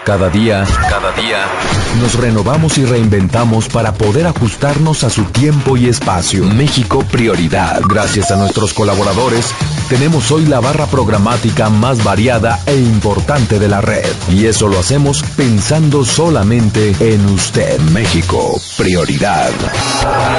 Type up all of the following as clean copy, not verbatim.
Cada día, nos renovamos y reinventamos para poder ajustarnos a su tiempo y espacio. México Prioridad. Gracias a nuestros colaboradores, tenemos hoy la barra programática más variada e importante de la red. Y eso lo hacemos pensando solamente en usted. México Prioridad.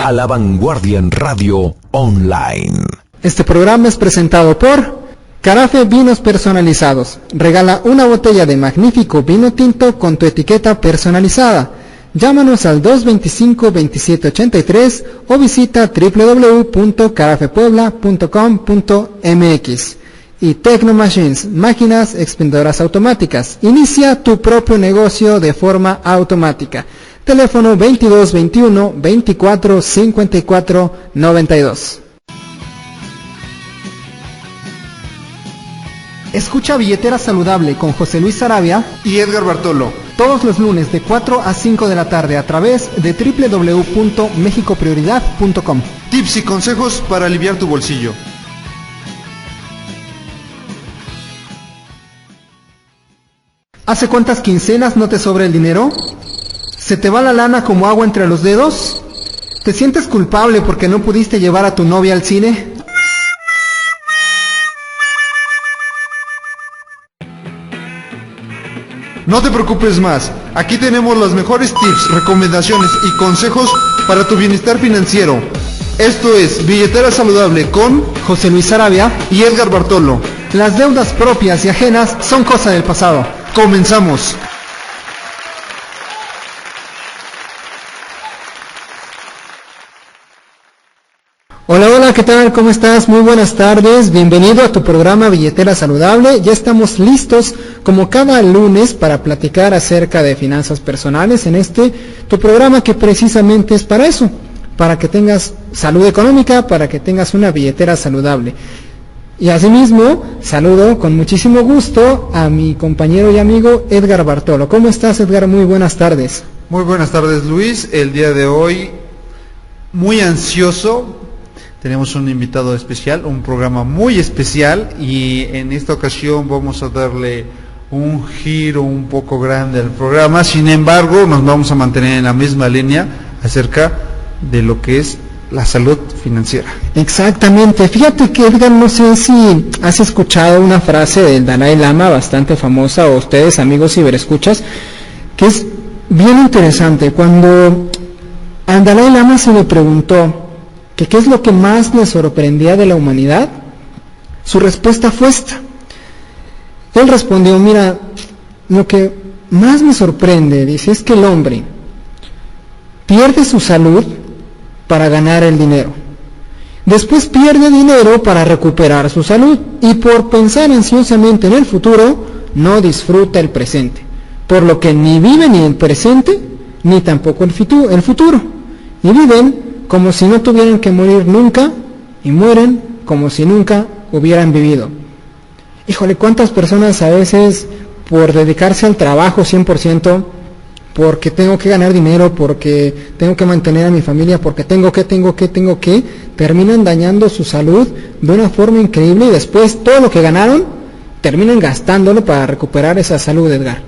A la vanguardia en radio online. Este programa es presentado por Carafe Vinos Personalizados. Regala una botella de magnífico vino tinto con tu etiqueta personalizada. Llámanos al 225-2783 o visita www.carafepuebla.com.mx. Y Tecno Machines, máquinas expendedoras automáticas. Inicia tu propio negocio de forma automática. Teléfono 2221 24 54 92. Escucha Billetera Saludable con José Luis Sarabia y Edgar Bartolo todos los lunes de 4 a 5 de la tarde a través de www.mexicoprioridad.com. Tips y consejos para aliviar tu bolsillo. ¿Hace cuántas quincenas no te sobra el dinero? ¿Se te va la lana como agua entre los dedos? ¿Te sientes culpable porque no pudiste llevar a tu novia al cine? No te preocupes más, aquí tenemos los mejores tips, recomendaciones y consejos para tu bienestar financiero. Esto es Billetera Saludable con José Luis Sarabia y Edgar Bartolo. Las deudas propias y ajenas son cosa del pasado. Comenzamos. Hola, ¿qué tal? ¿Cómo estás? Muy buenas tardes. Bienvenido a tu programa Billetera Saludable. Ya estamos listos como cada lunes para platicar acerca de finanzas personales en tu programa que precisamente es para eso, para que tengas salud económica, para que tengas una billetera saludable. Y asimismo, saludo con muchísimo gusto a mi compañero y amigo Edgar Bartolo. ¿Cómo estás, Edgar? Muy buenas tardes. Muy buenas tardes, Luis. El día de hoy, muy ansioso. Tenemos un invitado especial, un programa muy especial, y en esta ocasión vamos a darle un giro un poco grande al programa. Sin embargo, nos vamos a mantener en la misma línea acerca de lo que es la salud financiera. Exactamente. Fíjate que, Edgar, no sé si has escuchado una frase del Dalai Lama bastante famosa, o ustedes, amigos ciberescuchas, que es bien interesante. Cuando al Dalai Lama se le preguntó que qué es lo que más le sorprendía de la humanidad, su respuesta fue esta. Él respondió: mira, lo que más me sorprende, dice, es que el hombre pierde su salud para ganar el dinero. Después pierde dinero para recuperar su salud, y por pensar ansiosamente en el futuro, no disfruta el presente. Por lo que ni vive ni el presente, ni tampoco el futuro. Y viven como si no tuvieran que morir nunca, y mueren como si nunca hubieran vivido. Híjole, ¿cuántas personas a veces, por dedicarse al trabajo 100%, porque tengo que ganar dinero, porque tengo que mantener a mi familia, porque tengo que, terminan dañando su salud de una forma increíble, y después todo lo que ganaron, terminan gastándolo para recuperar esa salud, Edgar?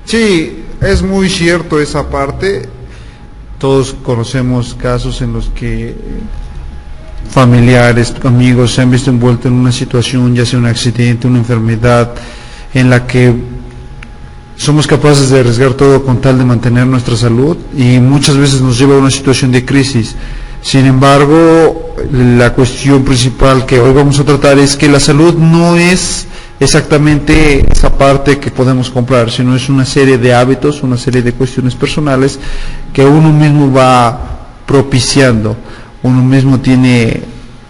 Sí, es muy cierto esa parte. Todos conocemos casos en los que familiares, amigos se han visto envueltos en una situación, ya sea un accidente, una enfermedad, en la que somos capaces de arriesgar todo con tal de mantener nuestra salud, y muchas veces nos lleva a una situación de crisis. Sin embargo, la cuestión principal que hoy vamos a tratar es que la salud no es exactamente esa parte que podemos comprar, sino es una serie de hábitos, una serie de cuestiones personales que uno mismo va propiciando. Uno mismo tiene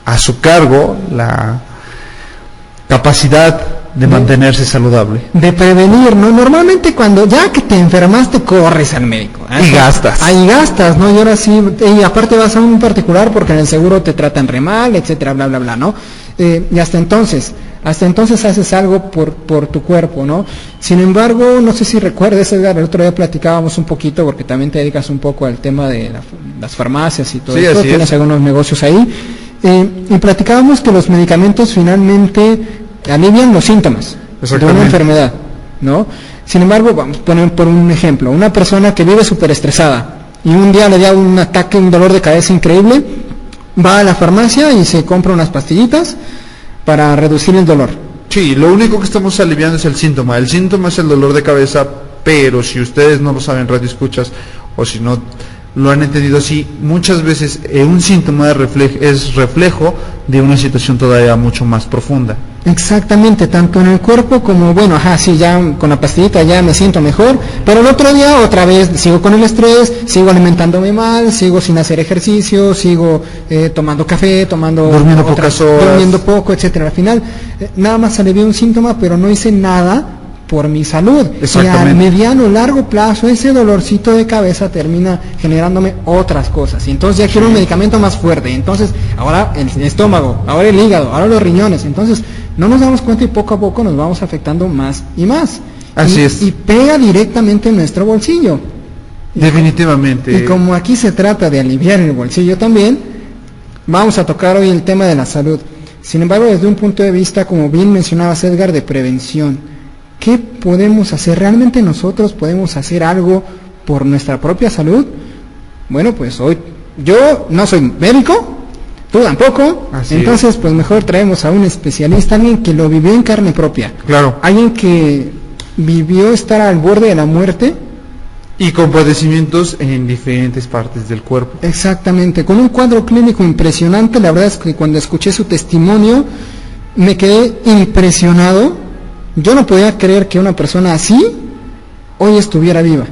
a su cargo la capacidad de mantenerse saludable, de prevenir, ¿no? Normalmente cuando ya que te enfermaste, corres al médico, y gastas. Ahí gastas, ¿no? Y ahora sí, y aparte vas a un particular porque en el seguro te tratan re mal, etcétera, bla, bla, bla, ¿no? Y hasta entonces haces algo por tu cuerpo, ¿no? Sin embargo, no sé si recuerdas, Edgar, el otro día platicábamos un poquito, porque también te dedicas un poco al tema de las farmacias y todo eso, tienes algunos negocios ahí, y platicábamos que los medicamentos finalmente alivian los síntomas de una enfermedad, ¿no? Sin embargo, vamos a poner por un ejemplo, una persona que vive súper estresada y un día le da un ataque, un dolor de cabeza increíble, va a la farmacia y se compra unas pastillitas para reducir el dolor. Sí, lo único que estamos aliviando es el síntoma. El síntoma es el dolor de cabeza, pero si ustedes no lo saben, radio escuchas, o si no lo han entendido así, muchas veces un síntoma es reflejo de una situación todavía mucho más profunda. Exactamente, tanto en el cuerpo como, bueno, sí, ya con la pastillita ya me siento mejor, pero el otro día otra vez sigo con el estrés, sigo alimentándome mal, sigo sin hacer ejercicio, sigo tomando café, durmiendo pocas horas, durmiendo poco, etcétera. Al final, nada más alivié un síntoma, pero no hice nada por mi salud. Y a mediano, largo plazo, ese dolorcito de cabeza termina generándome otras cosas. Y entonces ya quiero un medicamento más fuerte. Y entonces, ahora el estómago, ahora el hígado, ahora los riñones. Entonces, no nos damos cuenta y poco a poco nos vamos afectando más y más. Así es. Y pega directamente en nuestro bolsillo. Definitivamente. Y como aquí se trata de aliviar el bolsillo también, vamos a tocar hoy el tema de la salud. Sin embargo, desde un punto de vista, como bien mencionabas, Edgar, de prevención. ¿Qué podemos hacer? ¿Realmente nosotros podemos hacer algo por nuestra propia salud? Bueno, pues hoy yo no soy médico, tú tampoco, entonces pues mejor traemos a un especialista, alguien que lo vivió en carne propia. Claro. Alguien que vivió estar al borde de la muerte. Y con padecimientos en diferentes partes del cuerpo. Exactamente, con un cuadro clínico impresionante. La verdad es que cuando escuché su testimonio me quedé impresionado. Yo no podía creer que una persona así hoy estuviera viva.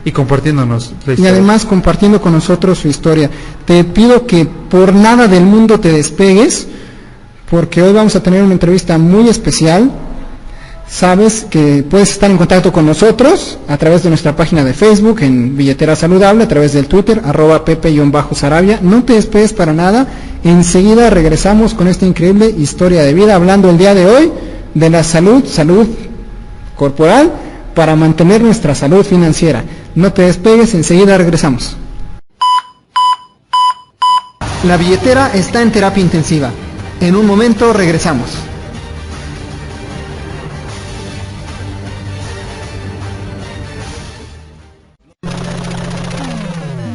Y compartiéndonos la historia. Y además compartiendo con nosotros su historia. Te pido que por nada del mundo te despegues, porque hoy vamos a tener una entrevista muy especial. Sabes que puedes estar en contacto con nosotros a través de nuestra página de Facebook en Billetera Saludable, a través del Twitter, @Pepe_Sarabia. No te despegues para nada. Enseguida regresamos con esta increíble historia de vida, hablando el día de hoy de la salud corporal para mantener nuestra salud financiera. No te despegues, enseguida regresamos. La billetera está en terapia intensiva. En un momento regresamos.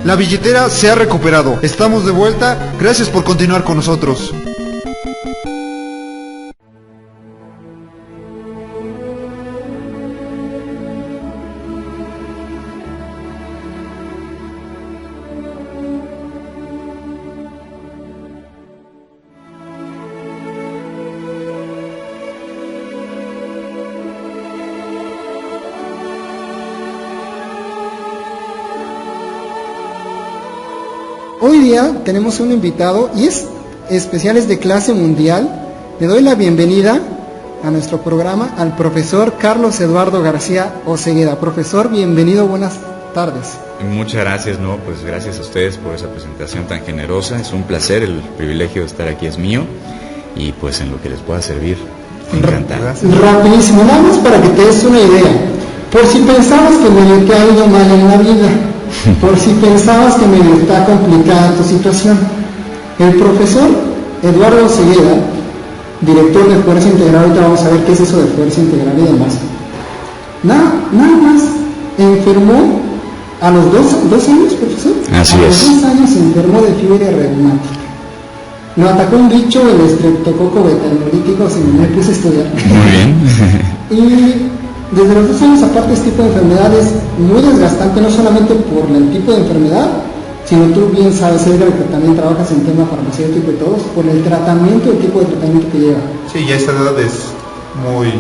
La billetera se ha recuperado. Estamos de vuelta. Gracias por continuar con nosotros. Hoy día tenemos un invitado y es especial, es de clase mundial. Le doy la bienvenida a nuestro programa al profesor Carlos Eduardo García Osegueda. Profesor, bienvenido, buenas tardes. Muchas gracias, pues gracias a ustedes por esa presentación tan generosa. Es un placer, el privilegio de estar aquí es mío y pues en lo que les pueda servir, encantado. Rapidísimo, nada más para que te des una idea. Por si pensabas que medio te ha ido mal en la vida, por si pensabas que medio está complicada tu situación, el profesor Eduardo Osegueda, director de Fuerza Integral, ahorita vamos a ver qué es eso de Fuerza Integral y demás, nada más enfermó a los dos años, profesor. Así a es. los 2 años se enfermó de fiebre reumática. Lo atacó un bicho, el estreptococo beta-hemolítico, si me puse a estudiar. Muy bien. Y desde los 2 años, aparte, este tipo de enfermedad es muy desgastante, no solamente por el tipo de enfermedad, sino tú bien sabes, Edgar, que también trabajas en tema farmacéutico y todo, por el tratamiento, el tipo de tratamiento que lleva. Sí, ya esta edad es muy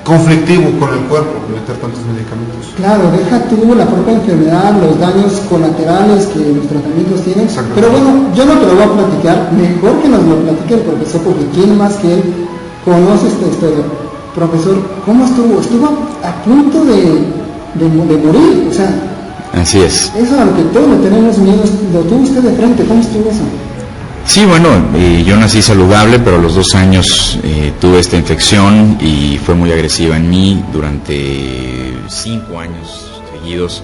conflictivo con el cuerpo, meter tantos medicamentos. Claro, deja tú la propia enfermedad, los daños colaterales que los tratamientos tienen. Pero bueno, yo no te lo voy a platicar, mejor que nos lo platique el profesor, porque quién más que él conoce esta historia. Profesor, ¿cómo estuvo? Estuvo a punto de morir, o sea. Así es. Eso a lo que todos le tenemos miedo, lo tuvo usted de frente, ¿cómo estuvo eso? Sí, bueno, yo nací saludable, pero a los 2 años tuve esta infección y fue muy agresiva en mí. Durante 5 años seguidos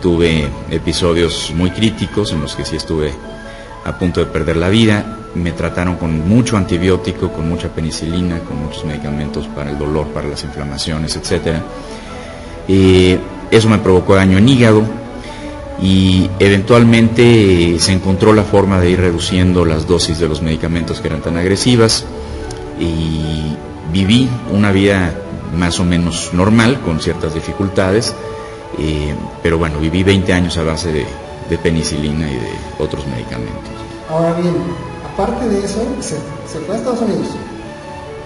tuve episodios muy críticos en los que sí estuve a punto de perder la vida me trataron con mucho antibiótico, con mucha penicilina, con muchos medicamentos para el dolor, para las inflamaciones, etcétera. Eso me provocó daño en hígado y eventualmente se encontró la forma de ir reduciendo las dosis de los medicamentos que eran tan agresivas y viví una vida más o menos normal, con ciertas dificultades, pero bueno, viví 20 años a base de penicilina y de otros medicamentos. Ahora bien, aparte de eso, se fue a Estados Unidos,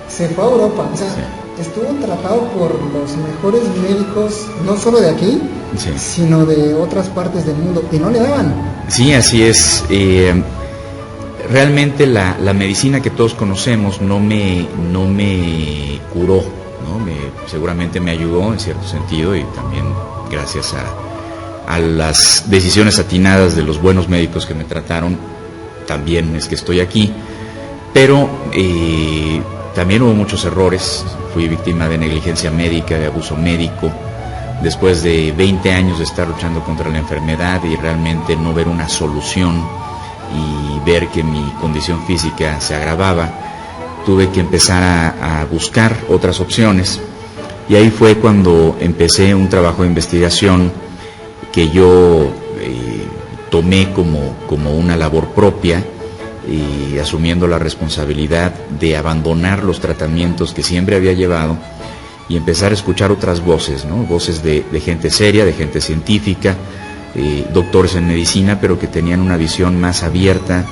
se fue a Europa, o sea, sí, estuvo tratado por los mejores médicos, no solo de aquí, sí, sino de otras partes del mundo, y no le daban. Sí, así es. Realmente la medicina que todos conocemos no me curó, ¿no? Seguramente me ayudó en cierto sentido, y también gracias a las decisiones atinadas de los buenos médicos que me trataron, también es que estoy aquí, pero también hubo muchos errores. Fui víctima de negligencia médica, de abuso médico, después de 20 años de estar luchando contra la enfermedad y realmente no ver una solución y ver que mi condición física se agravaba, tuve que empezar a buscar otras opciones, y ahí fue cuando empecé un trabajo de investigación que yo tomé como una labor propia, y asumiendo la responsabilidad de abandonar los tratamientos que siempre había llevado y empezar a escuchar otras voces, ¿no? Voces de gente seria, de gente científica, doctores en medicina, pero que tenían una visión más abierta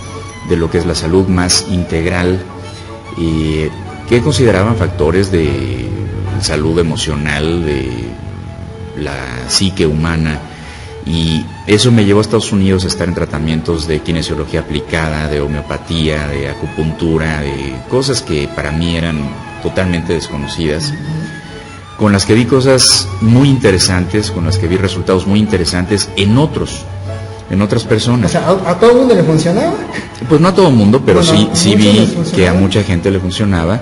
de lo que es la salud, más integral, que consideraban factores de salud emocional, de la psique humana. Y eso me llevó a Estados Unidos a estar en tratamientos de kinesiología aplicada, de homeopatía, de acupuntura, de cosas que para mí eran totalmente desconocidas, con las que vi cosas muy interesantes, con las que vi resultados muy interesantes en otras personas. O sea, ¿a todo el mundo le funcionaba? Pues no a todo el mundo, pero bueno, sí vi que a mucha gente le funcionaba,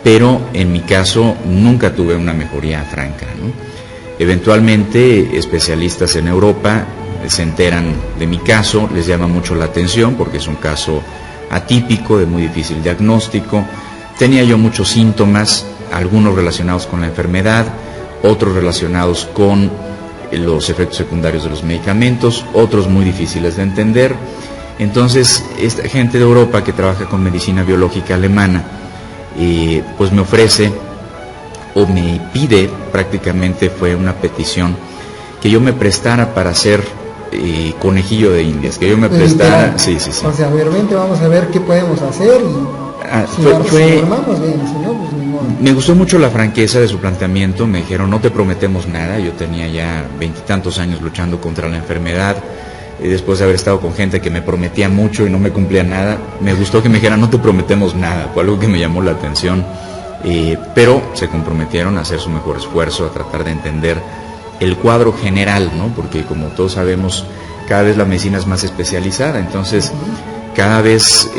pero en mi caso nunca tuve una mejoría franca, ¿no? Eventualmente especialistas en Europa se enteran de mi caso, les llama mucho la atención porque es un caso atípico, de muy difícil diagnóstico. Tenía yo muchos síntomas, algunos relacionados con la enfermedad, otros relacionados con los efectos secundarios de los medicamentos, otros muy difíciles de entender. Entonces, esta gente de Europa que trabaja con medicina biológica alemana, pues me ofrece o me pide, prácticamente fue una petición, que yo me prestara para ser conejillo de indias, que yo me prestara... Sí. O sea, a ver, vente, vamos a ver qué podemos hacer y si formamos bien, si no, pues ni modo. Me gustó mucho la franqueza de su planteamiento. Me dijeron, no te prometemos nada. Yo tenía ya 20 y tantos años luchando contra la enfermedad, y después de haber estado con gente que me prometía mucho y no me cumplía nada, me gustó que me dijeran, no te prometemos nada. Fue algo que me llamó la atención. Pero se comprometieron a hacer su mejor esfuerzo, a tratar de entender el cuadro general, ¿no? Porque como todos sabemos, cada vez la medicina es más especializada, entonces cada vez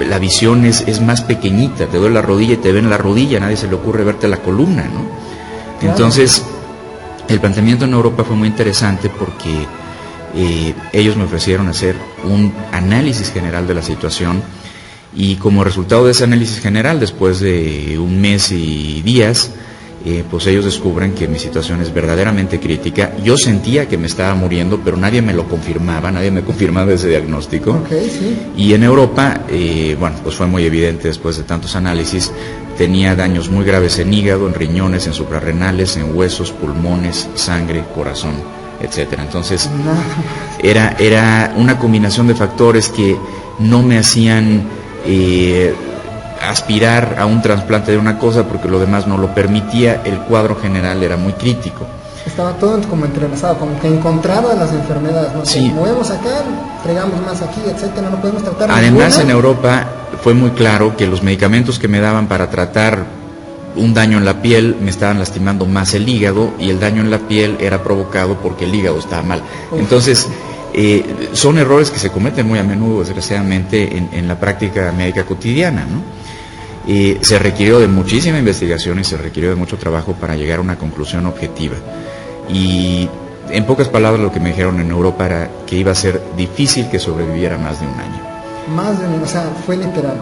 la visión es más pequeñita. Te duele la rodilla y te ven la rodilla, a nadie se le ocurre verte la columna, ¿no? Claro. Entonces el planteamiento en Europa fue muy interesante porque ellos me ofrecieron hacer un análisis general de la situación. Y como resultado de ese análisis general, después de un mes y días, pues ellos descubren que mi situación es verdaderamente crítica. Yo sentía que me estaba muriendo, pero nadie me lo confirmaba, nadie me confirmaba ese diagnóstico. Okay, sí. Y en Europa, bueno, pues fue muy evidente después de tantos análisis, tenía daños muy graves en hígado, en riñones, en suprarrenales, en huesos, pulmones, sangre, corazón, etcétera. Entonces, era una combinación de factores que no me hacían aspirar a un trasplante de una cosa porque lo demás no lo permitía. El cuadro general era muy crítico. Estaba todo como entrelazado, como que encontraban las enfermedades, ¿no? Sí. Movemos acá, fregamos más aquí, etcétera, no podemos tratar. Además, en Europa fue muy claro que los medicamentos que me daban para tratar un daño en la piel me estaban lastimando más el hígado, y el daño en la piel era provocado porque el hígado estaba mal. Entonces, son errores que se cometen muy a menudo, desgraciadamente, en la práctica médica cotidiana, ¿no? Se requirió de muchísima investigación y se requirió de mucho trabajo para llegar a una conclusión objetiva. Y en pocas palabras, lo que me dijeron en Europa era que iba a ser difícil que sobreviviera más de un año. más de un año, o sea, fue literal.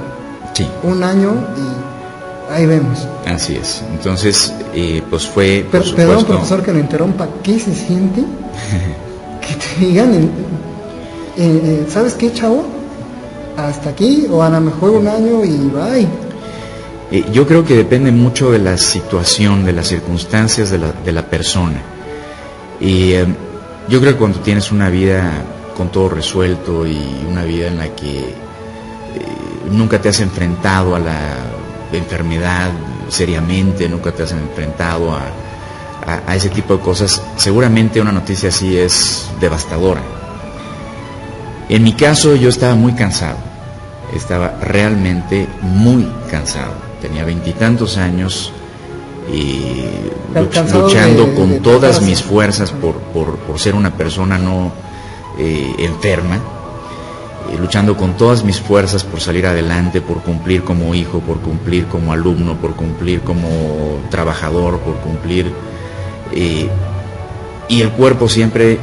Sí. Un año y ahí vemos. Así es. Entonces, pues fue... Pero, perdón, profesor, que lo interrumpa. ¿Qué se siente que te digan, ¿sabes qué, chavo? Hasta aquí, o a lo mejor un año y bye? Yo creo que depende mucho de la situación, de las circunstancias de la persona. Y yo creo que cuando tienes una vida con todo resuelto y una vida en la que nunca te has enfrentado a la enfermedad seriamente, nunca te has enfrentado a ese tipo de cosas, seguramente una noticia así es devastadora. En mi caso yo estaba muy cansado, estaba realmente muy cansado, tenía 20 y tantos años luchando con todas mis fuerzas por ser una persona no enferma, luchando con todas mis fuerzas por salir adelante, por cumplir como hijo, por cumplir como alumno, por cumplir como trabajador, por cumplir, y el cuerpo siempre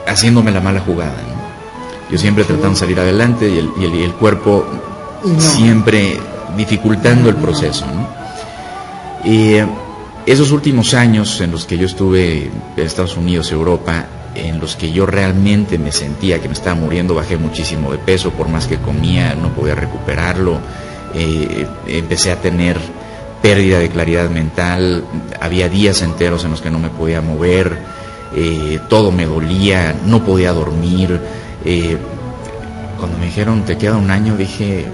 haciéndome la mala jugada, ¿no? Yo siempre tratando de salir adelante y el cuerpo siempre dificultando el proceso, ¿no? Y esos últimos años en los que yo estuve en Estados Unidos, Europa, en los que yo realmente me sentía que me estaba muriendo, bajé muchísimo de peso, por más que comía no podía recuperarlo, empecé a tener pérdida de claridad mental, había días enteros en los que no me podía mover, todo me dolía, no podía dormir. Cuando me dijeron te queda un año, dije,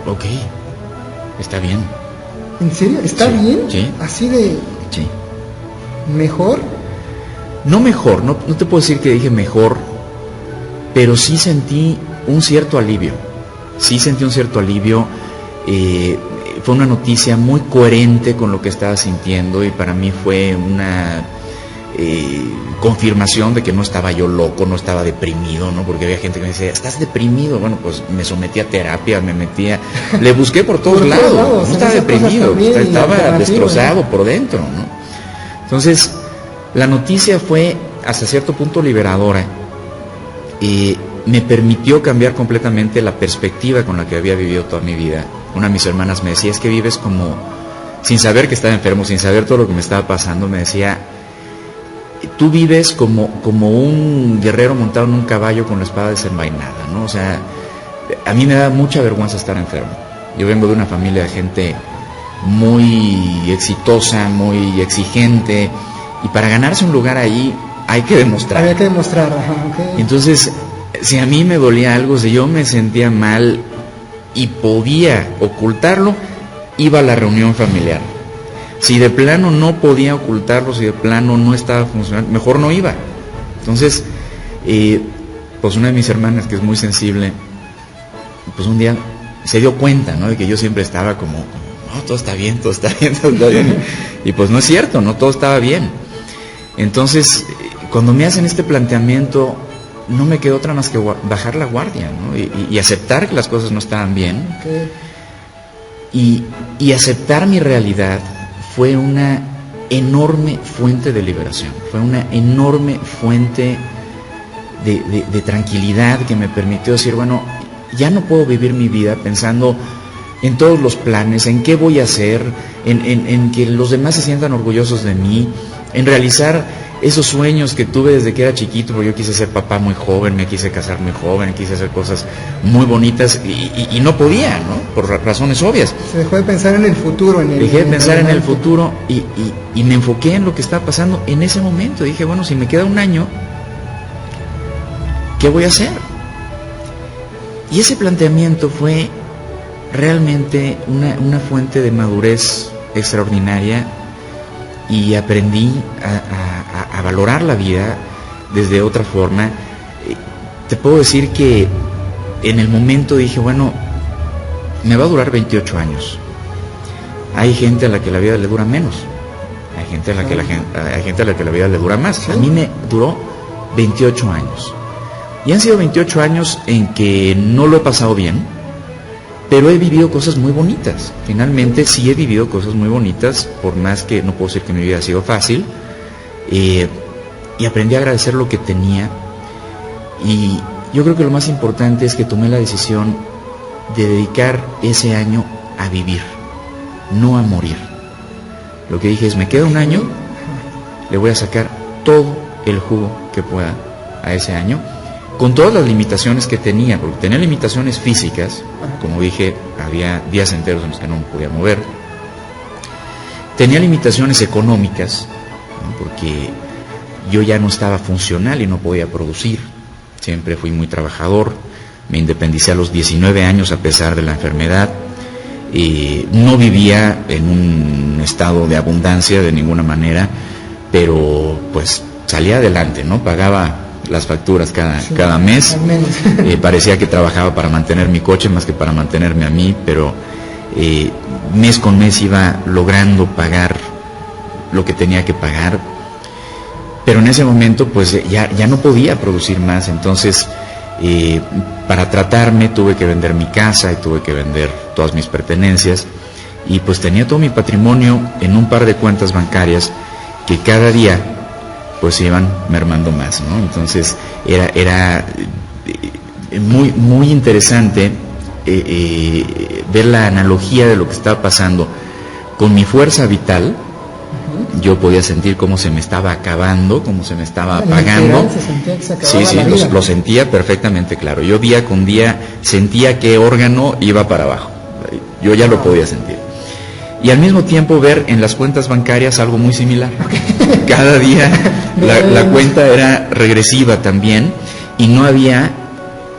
ok, está bien. ¿En serio? ¿Está bien? Sí. ¿Así de Sí. mejor? No mejor, no te puedo decir que dije mejor, pero sí sentí un cierto alivio. Sí sentí un cierto alivio. Fue una noticia muy coherente con lo que estaba sintiendo y para mí fue una confirmación de que no estaba yo loco, no estaba deprimido, ¿no? Porque había gente que me decía, ¿estás deprimido? Bueno, pues me sometí a terapia, le busqué por todos lados, no estaba deprimido, estaba destrozado por dentro, ¿no? Entonces, la noticia fue hasta cierto punto liberadora y me permitió cambiar completamente la perspectiva con la que había vivido toda mi vida. Una de mis hermanas me decía, es que vives como, sin saber que estaba enfermo, sin saber todo lo que me estaba pasando, me decía, tú vives como un guerrero montado en un caballo con la espada desenvainada, ¿no? O sea, a mí me da mucha vergüenza estar enfermo. Yo vengo de una familia de gente muy exitosa, muy exigente, y para ganarse un lugar ahí hay que demostrar. Había que demostrar, ajá, okay. Entonces, si a mí me dolía algo, si yo me sentía mal y podía ocultarlo, iba a la reunión familiar. Si de plano no podía ocultarlo, si de plano no estaba funcionando, mejor no iba. Entonces, pues una de mis hermanas, que es muy sensible, pues un día se dio cuenta, ¿no? De que yo siempre estaba como, no, todo está bien, todo está bien, todo está bien. Y pues no es cierto, no todo estaba bien. Entonces, cuando me hacen este planteamiento, no me quedó otra más que bajar la guardia, ¿no? Y aceptar que las cosas no estaban bien. Okay. Y aceptar mi realidad fue una enorme fuente de liberación, fue una enorme fuente de tranquilidad que me permitió decir, bueno, ya no puedo vivir mi vida pensando en todos los planes, en qué voy a hacer, en que los demás se sientan orgullosos de mí, en realizar esos sueños que tuve desde que era chiquito, porque yo quise ser papá muy joven, me quise casar muy joven, quise hacer cosas muy bonitas y no podía, ¿no? Por razones obvias. Se dejó de pensar en el futuro. Dejé de pensar en el futuro y me enfoqué en lo que estaba pasando en ese momento. Dije, bueno, si me queda un año, ¿qué voy a hacer? Y ese planteamiento fue realmente una fuente de madurez extraordinaria y aprendí a valorar la vida desde otra forma. Te puedo decir que en el momento dije, bueno, me va a durar 28 años. Hay gente a la que la vida le dura menos, hay gente a la que la vida le dura más. A mí me duró 28 años. Y han sido 28 años en que no lo he pasado bien, pero he vivido cosas muy bonitas. Finalmente sí he vivido cosas muy bonitas, por más que no puedo decir que mi vida ha sido fácil. Y aprendí a agradecer lo que tenía. Y yo creo que lo más importante es que tomé la decisión de dedicar ese año a vivir, no a morir. Lo que dije es, me queda un año, le voy a sacar todo el jugo que pueda a ese año, con todas las limitaciones que tenía, porque tenía limitaciones físicas, como dije, había días enteros en los que no me podía mover. Tenía limitaciones económicas, ¿no? Porque yo ya no estaba funcional y no podía producir. Siempre fui muy trabajador, me independicé a los 19 años a pesar de la enfermedad. No vivía en un estado de abundancia de ninguna manera, pero pues salía adelante, ¿no? Pagaba las facturas cada mes. Parecía que trabajaba para mantener mi coche más que para mantenerme a mí, pero mes con mes iba logrando pagar lo que tenía que pagar. Pero en ese momento pues ya no podía producir más, entonces para tratarme tuve que vender mi casa y tuve que vender todas mis pertenencias, y pues tenía todo mi patrimonio en un par de cuentas bancarias que cada día pues se iban mermando más, ¿no? Entonces era muy, muy interesante ver la analogía de lo que estaba pasando con mi fuerza vital. Yo podía sentir cómo se me estaba acabando, cómo se me estaba apagando. Sí, lo sentía perfectamente claro. Yo día con día sentía que órgano iba para abajo. Yo ya lo podía sentir. Y al mismo tiempo ver en las cuentas bancarias algo muy similar. Cada día la cuenta era regresiva también, y no había,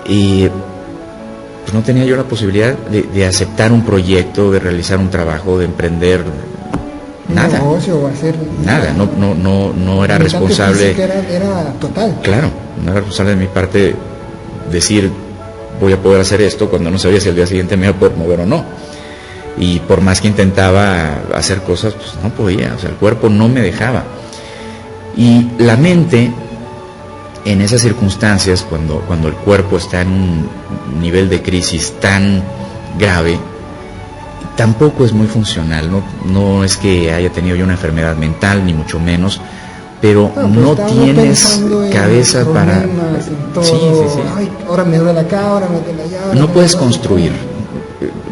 pues no tenía yo la posibilidad de aceptar un proyecto, de realizar un trabajo, de emprender. Nada, nada, no era responsable. Era total. Claro, no era responsable de mi parte decir voy a poder hacer esto cuando no sabía si al día siguiente me iba a poder mover o no. Y por más que intentaba hacer cosas, pues no podía, o sea, el cuerpo no me dejaba. Y la mente, en esas circunstancias, cuando el cuerpo está en un nivel de crisis tan grave, tampoco es muy funcional. No es que haya tenido yo una enfermedad mental, ni mucho menos, pero no tienes cabeza para... Sí. Ay, ahora me duele acá, ahora me duele allá. No puedes construir,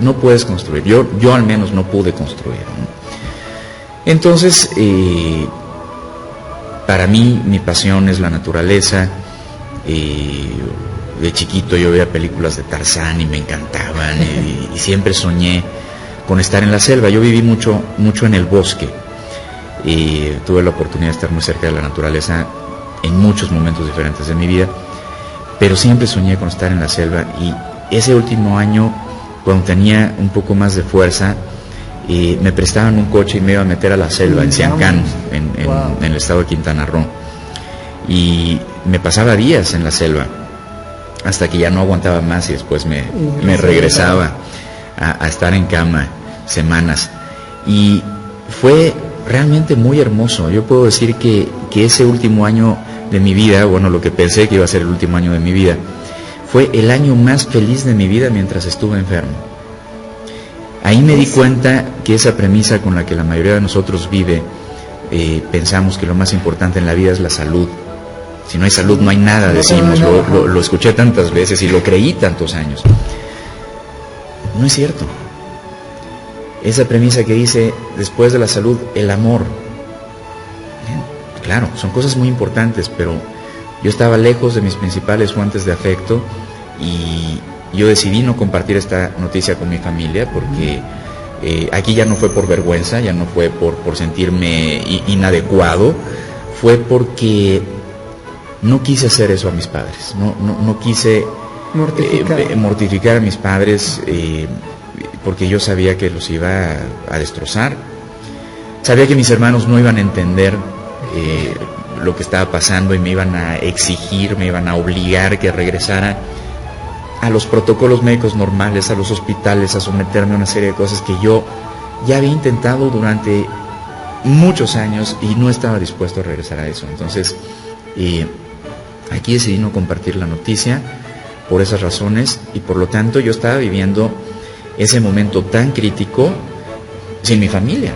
no puedes construir. Yo al menos no pude construir, ¿no? Entonces, para mí, mi pasión es la naturaleza. De chiquito yo veía películas de Tarzán y me encantaban, y siempre soñé con estar en la selva. Yo viví mucho en el bosque, y tuve la oportunidad de estar muy cerca de la naturaleza en muchos momentos diferentes de mi vida, pero siempre soñé con estar en la selva. Y ese último año, cuando tenía un poco más de fuerza, me prestaban un coche y me iba a meter a la selva, en Siancán, en el estado de Quintana Roo, y me pasaba días en la selva hasta que ya no aguantaba más, y después me regresaba a estar en cama semanas. Y fue realmente muy hermoso. Yo puedo decir que ese último año de mi vida, bueno, lo que pensé que iba a ser el último año de mi vida, fue el año más feliz de mi vida mientras estuve enfermo. Ahí me di cuenta que esa premisa con la que la mayoría de nosotros vive, pensamos que lo más importante en la vida es la salud. Si no hay salud no hay nada, decimos. Lo escuché tantas veces y lo creí tantos años. No es cierto. Esa premisa que dice, después de la salud, el amor. Bien, claro, son cosas muy importantes, pero yo estaba lejos de mis principales fuentes de afecto, y yo decidí no compartir esta noticia con mi familia, porque aquí ya no fue por vergüenza, ya no fue por sentirme inadecuado, fue porque no quise hacer eso a mis padres, no quise mortificar a mis padres, porque yo sabía que los iba a destrozar. Sabía que mis hermanos no iban a entender lo que estaba pasando, y me iban a exigir, me iban a obligar que regresara a los protocolos médicos normales, a los hospitales, a someterme a una serie de cosas que yo ya había intentado durante muchos años y no estaba dispuesto a regresar a eso. Entonces, aquí decidí no compartir la noticia por esas razones, y por lo tanto yo estaba viviendo ese momento tan crítico sin mi familia.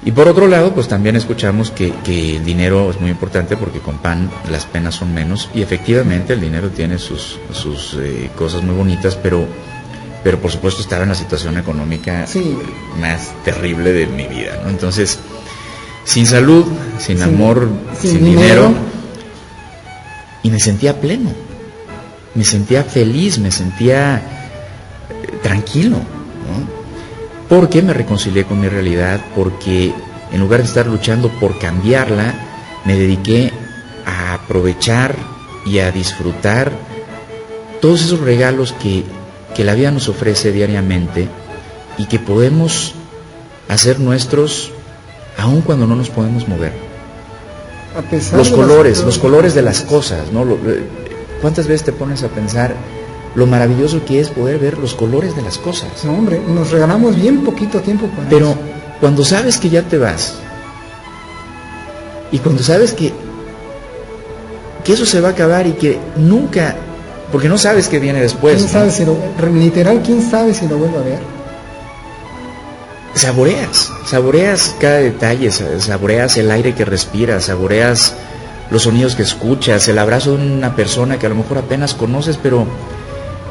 Y por otro lado, pues también escuchamos que el dinero es muy importante porque con pan las penas son menos, y efectivamente el dinero tiene sus cosas muy bonitas, pero por supuesto estaba en la situación económica más terrible de mi vida, ¿no? Entonces, sin salud, sin amor, sin dinero, y me sentía pleno, me sentía feliz, me sentía tranquilo, ¿no? Porque me reconcilié con mi realidad, porque en lugar de estar luchando por cambiarla, me dediqué a aprovechar y a disfrutar todos esos regalos que la vida nos ofrece diariamente y que podemos hacer nuestros aun cuando no nos podemos mover. A pesar los de colores de las cosas, ¿no? ¿Cuántas veces te pones a pensar lo maravilloso que es poder ver los colores de las cosas? No, hombre, nos regalamos bien poquito tiempo para Pero eso. cuando sabes que ya te vas, y cuando sabes que eso se va a acabar y que nunca, porque no sabes qué viene después, ¿Quién sabe si literal, quién sabe si lo vuelvo a ver? Saboreas cada detalle, saboreas el aire que respiras, saboreas los sonidos que escuchas, el abrazo de una persona que a lo mejor apenas conoces, pero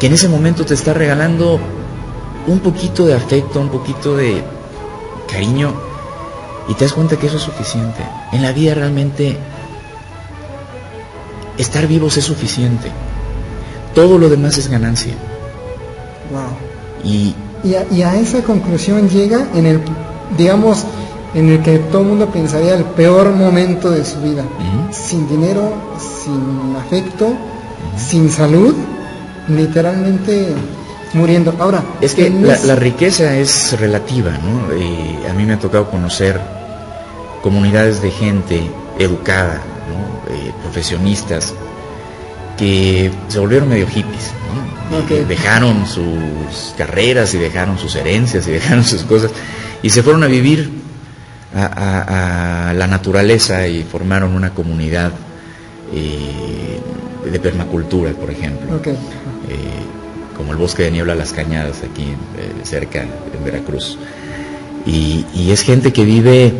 que en ese momento te está regalando un poquito de afecto, un poquito de cariño, y te das cuenta que eso es suficiente. En la vida realmente estar vivos es suficiente. Todo lo demás es ganancia. Wow. Y a esa conclusión llega en el, digamos, en el que todo el mundo pensaría el peor momento de su vida. Sin dinero, sin afecto, sin salud, literalmente muriendo. Ahora, es que la riqueza es relativa, ¿no? A mí me ha tocado conocer comunidades de gente educada, ¿no? Profesionistas que se volvieron medio hippies, ¿no? Okay. Dejaron sus carreras y dejaron sus herencias y dejaron sus cosas y se fueron a vivir a la naturaleza y formaron una comunidad de permacultura, por ejemplo. Okay. Como el Bosque de Niebla Las Cañadas, aquí cerca en Veracruz. Y es gente que vive,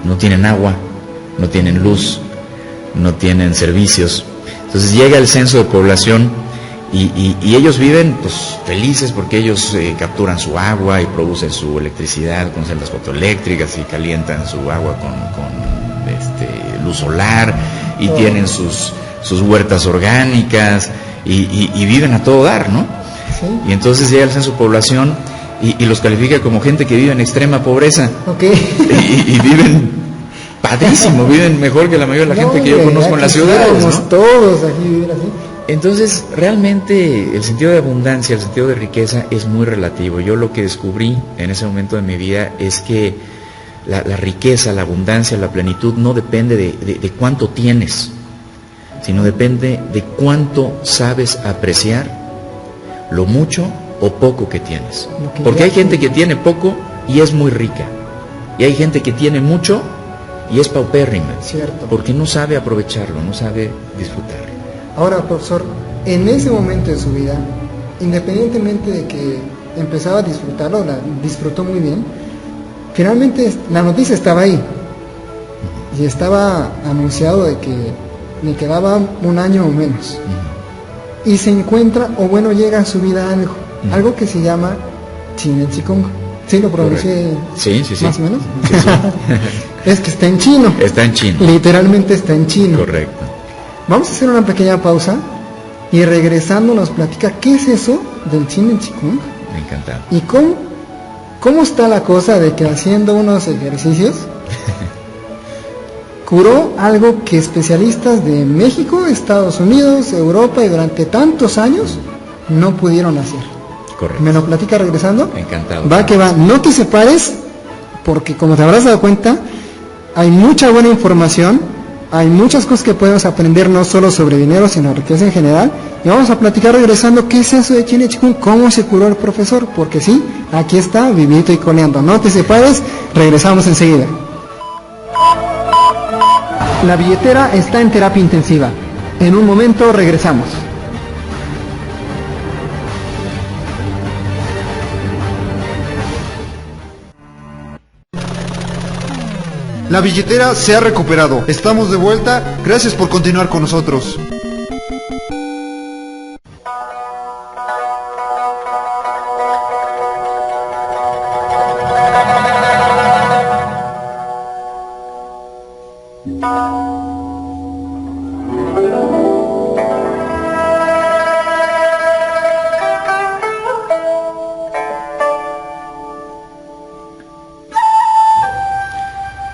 no tienen agua, no tienen luz, no tienen servicios. Entonces llega el censo de población y ellos viven pues felices porque ellos capturan su agua y producen su electricidad con celdas fotoeléctricas y calientan su agua con luz solar y tienen sus huertas orgánicas y viven a todo dar, ¿no? Sí. Y entonces llega el censo de población y los califica como gente que vive en extrema pobreza. Okay. Y viven padrísimo, viven mejor que la mayoría de la gente que yo conozco en las ciudades, ¿no? Todos aquí vivir así. Entonces, realmente el sentido de abundancia, el sentido de riqueza es muy relativo. Yo lo que descubrí en ese momento de mi vida es que la riqueza, la abundancia, la plenitud no depende de cuánto tienes, sino depende de cuánto sabes apreciar lo mucho o poco que tienes. Porque hay gente que tiene poco y es muy rica, y hay gente que tiene mucho y es paupérrima, Cierto. porque no sabe aprovecharlo, no sabe disfrutarlo. Ahora, profesor, en ese momento de su vida, independientemente de que empezaba a disfrutarlo, la disfrutó muy bien, finalmente la noticia estaba ahí y estaba anunciado de que le quedaba un año o menos, y se encuentra, o bueno, llega a su vida algo que se llama Chinen Chikung. ¿Sí lo pronuncié? Sí. Más o menos. Sí. Es que está en chino. Está en chino. Literalmente está en chino. Correcto. Vamos a hacer una pequeña pausa y regresando nos platica qué es eso del Chinen Chikung Me encantaba. y cómo está la cosa de que haciendo unos ejercicios curó algo que especialistas de México, Estados Unidos, Europa y durante tantos años no pudieron hacer. Correcto. ¿Me lo platica regresando? Encantado. Va que va, no te separes porque como te habrás dado cuenta hay mucha buena información, hay muchas cosas que podemos aprender no solo sobre dinero sino riqueza en general, y vamos a platicar regresando qué es eso de Chinen Chikung, cómo se curó el profesor, porque sí, aquí está vivito y coleando. No te separes, regresamos enseguida. La billetera está en terapia intensiva. En un momento regresamos. La billetera se ha recuperado. Estamos de vuelta. Gracias por continuar con nosotros.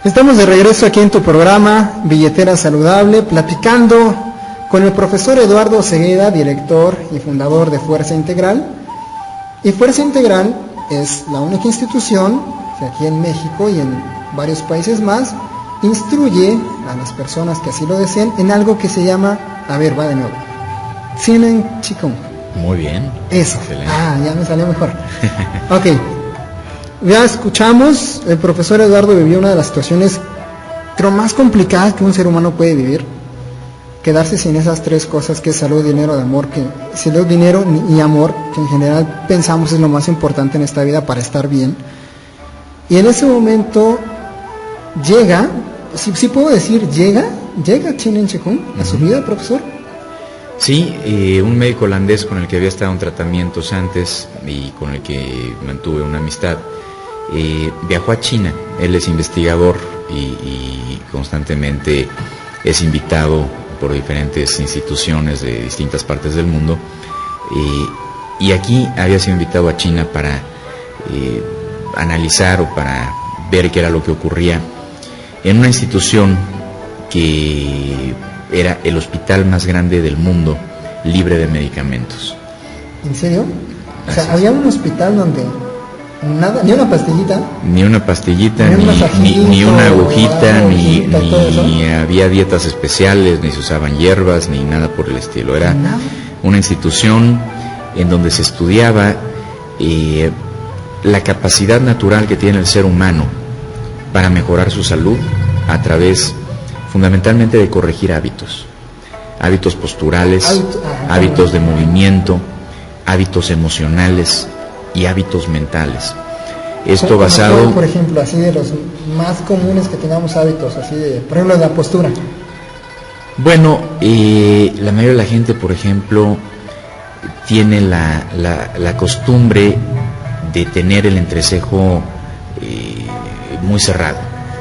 Estamos de regreso aquí en tu programa Billetera Saludable, platicando con el profesor Eduardo Cegueda, director y fundador de Fuerza Integral. Y Fuerza Integral es la única institución que aquí en México y en varios países más instruye a las personas que así lo deseen en algo que se llama, a ver, va de nuevo, Chinen Chikung. Muy bien. Eso. Excelente. Ya me salió mejor. Ok. Ya escuchamos, el profesor Eduardo vivió una de las situaciones creo más complicadas que un ser humano puede vivir, quedarse sin esas tres cosas que es salud, dinero, de amor, que salud, dinero y amor, que en general pensamos es lo más importante en esta vida para estar bien. Y en ese momento llega, si puedo decir, llega Chinen Chikung a su vida, profesor. Sí, un médico holandés con el que había estado en tratamientos antes y con el que mantuve una amistad, viajó a China. Él es investigador y constantemente es invitado por diferentes instituciones de distintas partes del mundo, y aquí había sido invitado a China para analizar o para ver qué era lo que ocurría en una institución que era el hospital más grande del mundo, libre de medicamentos. ¿En serio? O sea, había un hospital donde nada, ni una pastillita, ni una agujita, ni había dietas especiales, ni se usaban hierbas, ni nada por el estilo. Era una institución en donde se estudiaba la capacidad natural que tiene el ser humano para mejorar su salud a través fundamentalmente de corregir hábitos posturales, hábitos de movimiento, hábitos emocionales y hábitos mentales. Esto basado, por ejemplo, así de los más comunes que tengamos hábitos, así de, por ejemplo, la postura. Bueno, la mayoría de la gente, por ejemplo, tiene la costumbre de tener el entrecejo muy cerrado,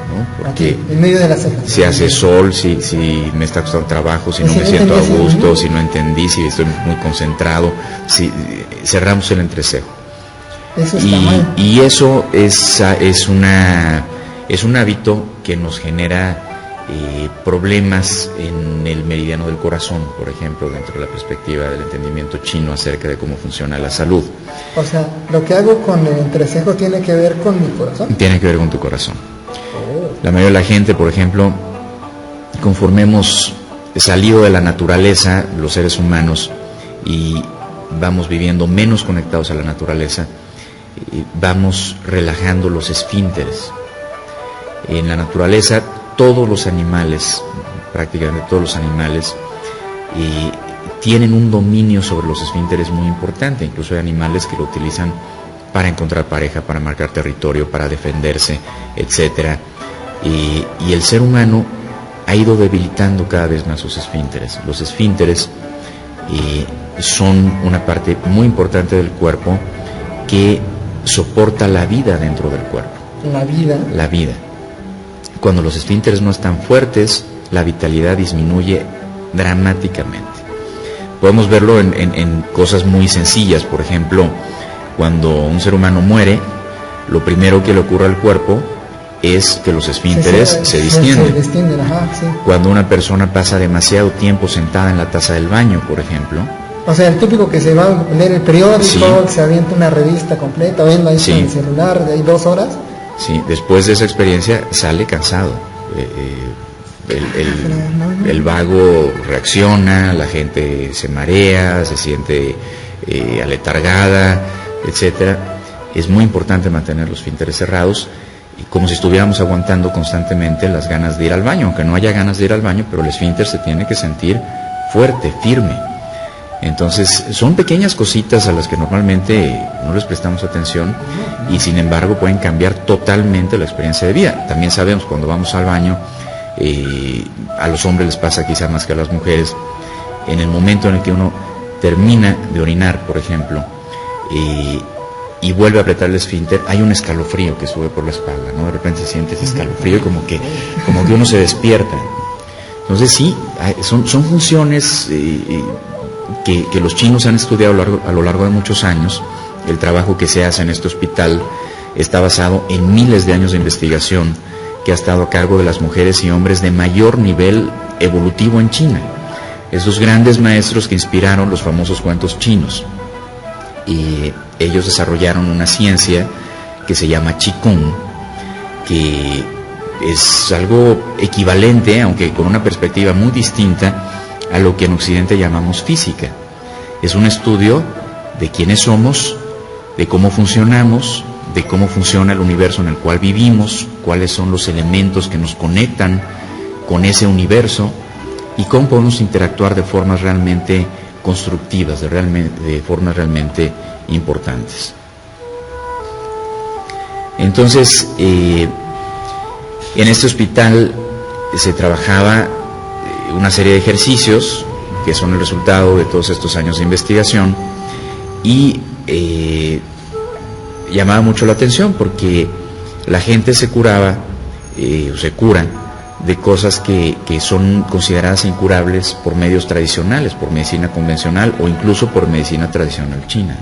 ¿no? Porque aquí, en medio de las cejas. Si hace sol, si me está costando trabajo, si no me siento a gusto, si no entendí, si estoy muy concentrado, si cerramos el entrecejo. Eso está mal. Y eso es un hábito que nos genera problemas en el meridiano del corazón, por ejemplo, dentro de la perspectiva del entendimiento chino acerca de cómo funciona la salud. O sea, lo que hago con el entrecejo tiene que ver con mi corazón. Tiene que ver con tu corazón. La mayoría de la gente, por ejemplo, conforme hemos salido de la naturaleza, los seres humanos, y vamos viviendo menos conectados a la naturaleza, vamos relajando los esfínteres. En la naturaleza, todos los animales, prácticamente todos los animales, tienen un dominio sobre los esfínteres muy importante. Incluso hay animales que lo utilizan para encontrar pareja, para marcar territorio, para defenderse, etcétera. Y el ser humano ha ido debilitando cada vez más sus esfínteres. Los esfínteres son una parte muy importante del cuerpo que soporta la vida dentro del cuerpo. La vida. Cuando los esfínteres no están fuertes, la vitalidad disminuye dramáticamente. Podemos verlo en cosas muy sencillas. Por ejemplo, cuando un ser humano muere, lo primero que le ocurre al cuerpo es que los esfínteres se distienden. Cuando una persona pasa demasiado tiempo sentada en la taza del baño, por ejemplo. O sea, el típico que se va a leer el periódico, que se avienta una revista completa, viendo ahí con el celular de ahí 2 horas. Sí, después de esa experiencia sale cansado. El vago reacciona, la gente se marea, se siente aletargada, etcétera. Es muy importante mantener los esfínteres cerrados, y como si estuviéramos aguantando constantemente las ganas de ir al baño, aunque no haya ganas de ir al baño, pero el esfínter se tiene que sentir fuerte, firme. Entonces, son pequeñas cositas a las que normalmente no les prestamos atención y sin embargo pueden cambiar totalmente la experiencia de vida. También sabemos cuando vamos al baño, a los hombres les pasa quizá más que a las mujeres, en el momento en el que uno termina de orinar, por ejemplo, y vuelve a apretar el esfínter, hay un escalofrío que sube por la espalda, ¿no? De repente se siente ese escalofrío y como que uno se despierta. Entonces sí, son funciones que los chinos han estudiado a lo largo de muchos años. El trabajo que se hace en este hospital está basado en miles de años de investigación que ha estado a cargo de las mujeres y hombres de mayor nivel evolutivo en China. Esos grandes maestros que inspiraron los famosos cuentos chinos. Y ellos desarrollaron una ciencia que se llama Qigong, que es algo equivalente, aunque con una perspectiva muy distinta, a lo que en Occidente llamamos física. Es un estudio de quiénes somos, de cómo funcionamos, de cómo funciona el universo en el cual vivimos, cuáles son los elementos que nos conectan con ese universo y cómo podemos interactuar de formas realmente constructivas, de formas realmente importantes. Entonces, en este hospital se trabajaba una serie de ejercicios que son el resultado de todos estos años de investigación y llamaba mucho la atención porque la gente se curaba, se cura de cosas que son consideradas incurables por medios tradicionales, por medicina convencional o incluso por medicina tradicional china.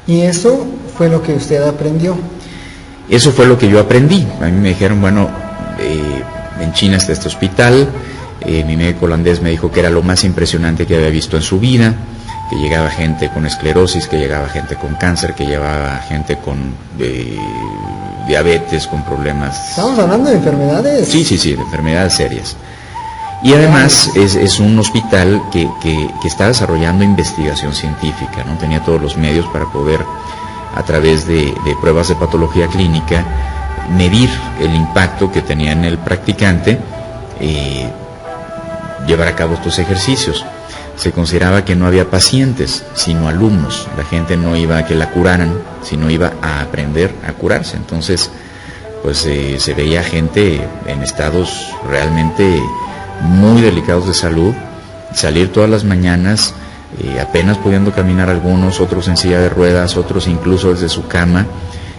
¿Y eso fue lo que usted aprendió? Eso fue lo que yo aprendí. A mí me dijeron, bueno, en China está este hospital. Mi médico holandés me dijo que era lo más impresionante que había visto en su vida, que llegaba gente con esclerosis, que llegaba gente con cáncer, que llevaba gente con diabetes, con problemas... ¿Estamos hablando de enfermedades? Sí, de enfermedades serias. Y además es un hospital que está desarrollando investigación científica, ¿no? Tenía todos los medios para poder, a través de pruebas de patología clínica, medir el impacto que tenía en el practicante, llevar a cabo estos ejercicios. Se consideraba que no había pacientes, sino alumnos. La gente no iba a que la curaran, sino iba a aprender a curarse. Entonces, pues se veía gente en estados realmente muy delicados de salud, salir todas las mañanas, apenas pudiendo caminar algunos, otros en silla de ruedas, otros incluso desde su cama,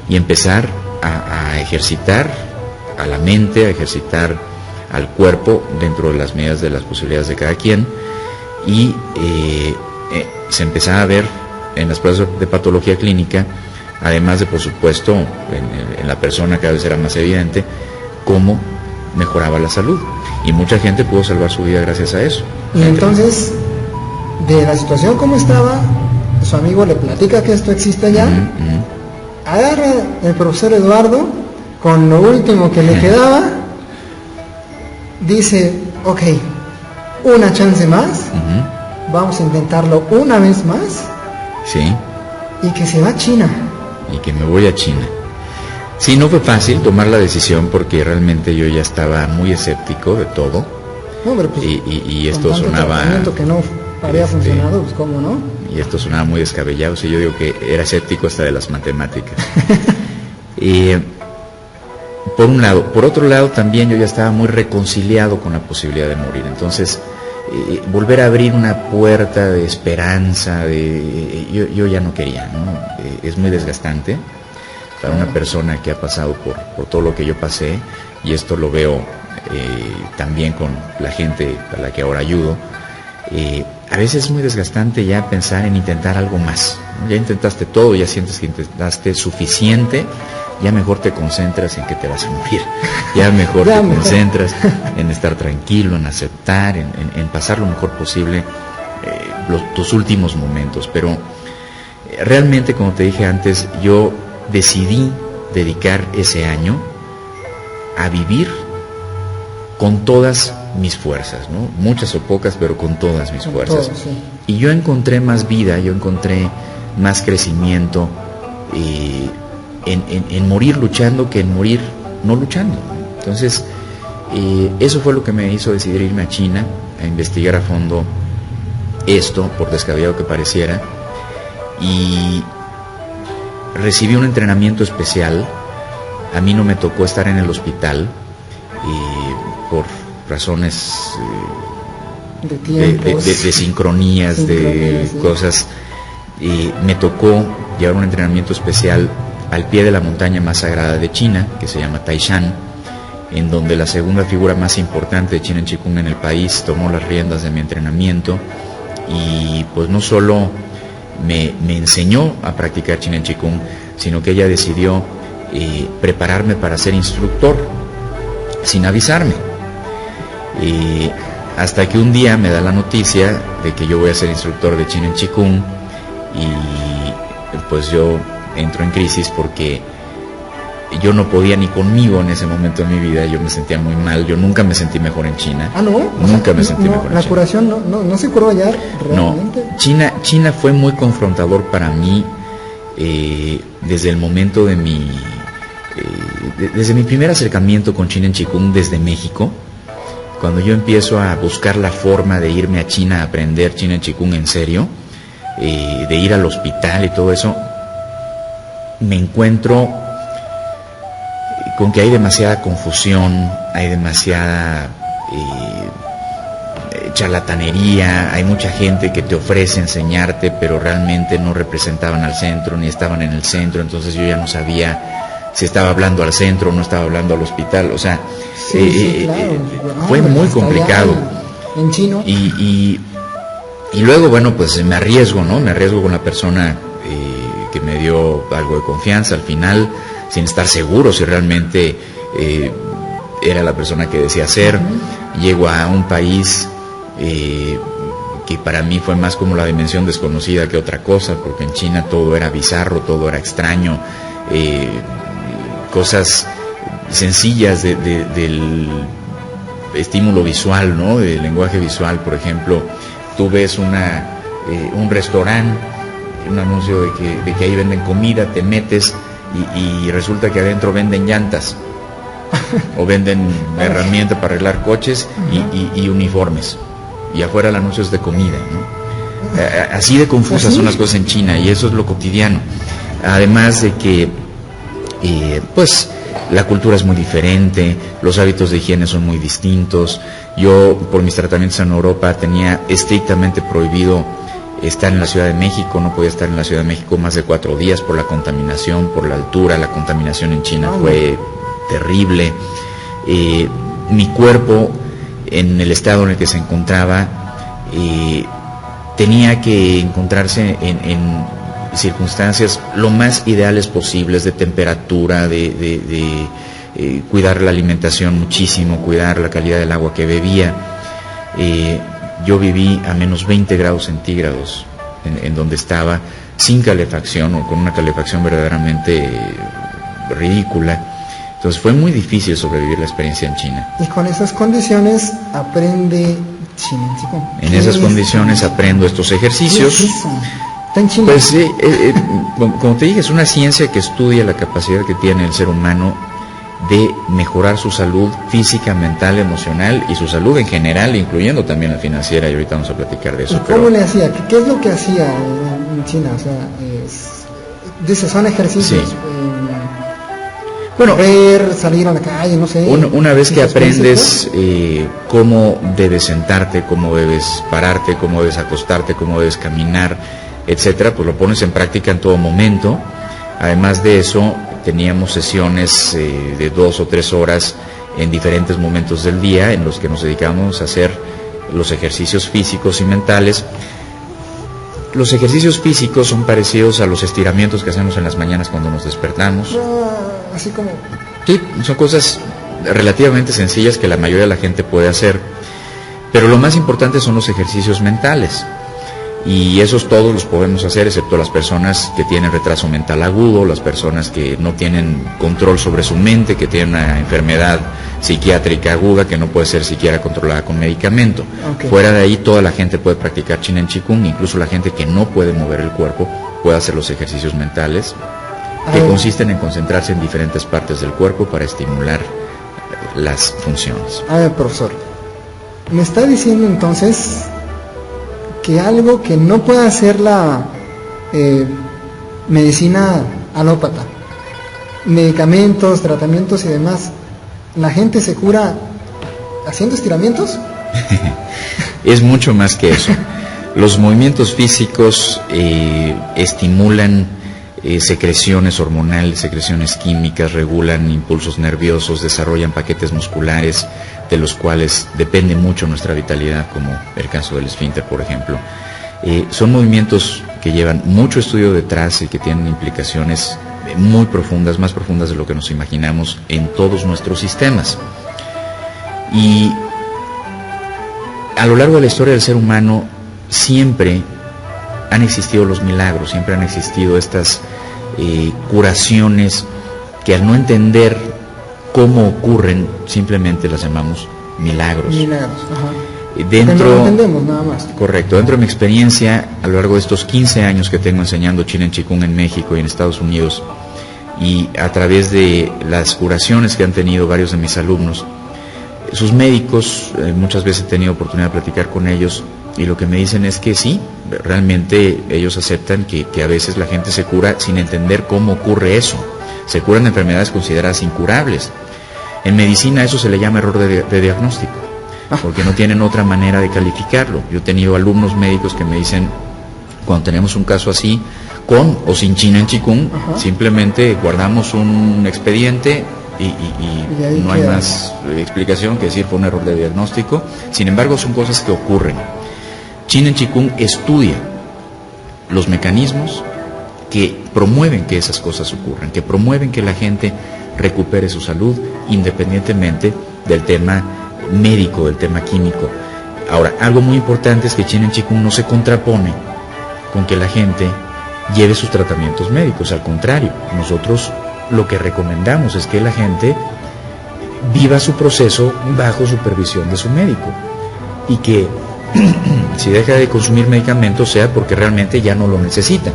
y empezar a ejercitar a la mente, a ejercitar al cuerpo dentro de las medidas de las posibilidades de cada quien, y se empezaba a ver en las pruebas de patología clínica, además de, por supuesto, en la persona cada vez era más evidente cómo mejoraba la salud, y mucha gente pudo salvar su vida gracias a eso. Y entonces, de la situación como estaba, su amigo le platica que esto existe ya, agarra el profesor Eduardo con lo último que le quedaba, dice, ok, una chance más, vamos a intentarlo una vez más, sí, y que se va a China. Y que me voy a China. Sí, no fue fácil tomar la decisión porque realmente yo ya estaba muy escéptico de todo. No, pero pues, y esto sonaba... que no había funcionado, pues cómo no. Y esto sonaba muy descabellado. Sí, yo digo que era escéptico hasta de las matemáticas. Por un lado. Por otro lado, también yo ya estaba muy reconciliado con la posibilidad de morir. Entonces, volver a abrir una puerta de esperanza, yo ya no quería, ¿no? Es muy desgastante para una persona que ha pasado por todo lo que yo pasé, y esto lo veo también con la gente a la que ahora ayudo. A veces es muy desgastante ya pensar en intentar algo más, ¿no? Ya intentaste todo, ya sientes que intentaste suficiente, ya mejor te concentras en que te vas a morir, ya mejor te concentras en estar tranquilo, en aceptar, en pasar lo mejor posible tus últimos momentos. Pero realmente, como te dije antes, yo decidí dedicar ese año a vivir con todas mis fuerzas, ¿no? Muchas o pocas, pero con todas mis fuerzas. Todo, sí. Y yo encontré más vida, yo encontré más crecimiento en morir luchando que en morir no luchando. Entonces, eso fue lo que me hizo decidir irme a China a investigar a fondo esto, por descabellado que pareciera, y recibí un entrenamiento especial. A mí no me tocó estar en el hospital por razones de sincronías, de cosas. Me tocó llevar un entrenamiento especial al pie de la montaña más sagrada de China, que se llama Taishan, en donde la segunda figura más importante de Chinen Chikung en el país tomó las riendas de mi entrenamiento, y pues no solo me enseñó a practicar Chinen Chikung, sino que ella decidió prepararme para ser instructor sin avisarme, hasta que un día me da la noticia de que yo voy a ser instructor de Chinen Chikung, y pues yo entro en crisis porque yo no podía ni conmigo en ese momento de mi vida. Yo me sentía muy mal, yo nunca me sentí mejor en China. ¿Ah, no? Nunca me sentí mejor en China. ¿La curación no se curó allá realmente? No, China fue muy confrontador para mí desde el momento de desde mi primer acercamiento con Chinen Chikung desde México. Cuando yo empiezo a buscar la forma de irme a China a aprender Chinen Chikung en serio, de ir al hospital y todo eso, me encuentro con que hay demasiada confusión, hay demasiada charlatanería, hay mucha gente que te ofrece enseñarte, pero realmente no representaban al centro, ni estaban en el centro. Entonces yo ya no sabía si estaba hablando al centro o no estaba hablando al hospital. O sea, claro. Fue muy complicado. En chino. Y luego, bueno, pues me arriesgo, ¿no? Me arriesgo con la persona que me dio algo de confianza al final, sin estar seguro si realmente era la persona que decía ser. Llego a un país que para mí fue más como la dimensión desconocida que otra cosa, porque en China todo era bizarro, todo era extraño, cosas sencillas del estímulo visual, ¿no? Del lenguaje visual. Por ejemplo, tú ves un restaurante, un anuncio de que ahí venden comida, te metes y resulta que adentro venden llantas o venden herramientas para arreglar coches y uniformes, y afuera el anuncio es de comida, ¿no? Así de confusas son las cosas en China, y eso es lo cotidiano. Además de que pues la cultura es muy diferente, los hábitos de higiene son muy distintos. Yo, por mis tratamientos en Europa, tenía estrictamente prohibido estar en la Ciudad de México. No podía estar en la Ciudad de México más de 4 días por la contaminación, por la altura. La contaminación en China fue terrible. Mi cuerpo, en el estado en el que se encontraba, tenía que encontrarse en circunstancias lo más ideales posibles, de temperatura, de cuidar la alimentación muchísimo, cuidar la calidad del agua que bebía. Yo viví a menos 20 grados centígrados en donde estaba, sin calefacción, o con una calefacción verdaderamente ridícula. Entonces fue muy difícil sobrevivir la experiencia en China. Y con esas condiciones aprende Chinen Chikung. En esas condiciones aprendo estos ejercicios. ¿Qué es eso? ¿Está en China? Pues como te dije, es una ciencia que estudia la capacidad que tiene el ser humano de mejorar su salud física, mental, emocional, y su salud en general, incluyendo también la financiera, y ahorita vamos a platicar de eso. ¿Y cómo le hacía? ¿Qué es lo que hacía en China? O sea, dice, son ejercicios. Sí. Bueno, correr, salir a la calle, no sé. Una vez que aprendes cómo debes sentarte, cómo debes pararte, cómo debes acostarte, cómo debes caminar, etcétera, pues lo pones en práctica en todo momento. Además de eso, teníamos sesiones de 2 o 3 horas en diferentes momentos del día, en los que nos dedicábamos a hacer los ejercicios físicos y mentales. Los ejercicios físicos son parecidos a los estiramientos que hacemos en las mañanas cuando nos despertamos. Así como... Sí, son cosas relativamente sencillas que la mayoría de la gente puede hacer, pero lo más importante son los ejercicios mentales. Y esos todos los podemos hacer, excepto las personas que tienen retraso mental agudo, las personas que no tienen control sobre su mente, que tienen una enfermedad psiquiátrica aguda que no puede ser siquiera controlada con medicamento. Okay. Fuera de ahí, toda la gente puede practicar Chinen Chikung, incluso la gente que no puede mover el cuerpo puede hacer los ejercicios mentales, que consisten en concentrarse en diferentes partes del cuerpo para estimular las funciones. A ver, profesor, me está diciendo entonces que algo que no pueda hacer la medicina alópata, medicamentos, tratamientos y demás, la gente se cura haciendo estiramientos? Es mucho más que eso. Los movimientos físicos estimulan secreciones hormonales, secreciones químicas, regulan impulsos nerviosos, desarrollan paquetes musculares de los cuales depende mucho nuestra vitalidad, como el caso del esfínter, por ejemplo. Son movimientos que llevan mucho estudio detrás y que tienen implicaciones muy profundas, más profundas de lo que nos imaginamos en todos nuestros sistemas. Y a lo largo de la historia del ser humano siempre han existido los milagros, siempre han existido estas curaciones que al no entender cómo ocurren, simplemente las llamamos milagros. Milagros, ajá. Dentro, no lo entendemos nada más. Correcto. Dentro de mi experiencia, a lo largo de estos 15 años que tengo enseñando Chin en Chikung en México y en Estados Unidos, y a través de las curaciones que han tenido varios de mis alumnos, sus médicos, muchas veces he tenido oportunidad de platicar con ellos, y lo que me dicen es que sí, realmente ellos aceptan que a veces la gente se cura sin entender cómo ocurre eso. Se curan enfermedades consideradas incurables. En medicina eso se le llama error de diagnóstico, porque no tienen otra manera de calificarlo. Yo he tenido alumnos médicos que me dicen, cuando tenemos un caso así, con o sin Chin en Chikung, simplemente guardamos un expediente y no hay más explicación que decir fue un error de diagnóstico. Sin embargo, son cosas que ocurren. Chin en Chikung estudia los mecanismos que promueven que esas cosas ocurran, que promueven que la gente recupere su salud independientemente del tema médico, del tema químico. Ahora, algo muy importante es que Chin en Chikung no se contrapone con que la gente lleve sus tratamientos médicos. Al contrario, nosotros lo que recomendamos es que la gente viva su proceso bajo supervisión de su médico, y que si deja de consumir medicamentos sea porque realmente ya no lo necesita,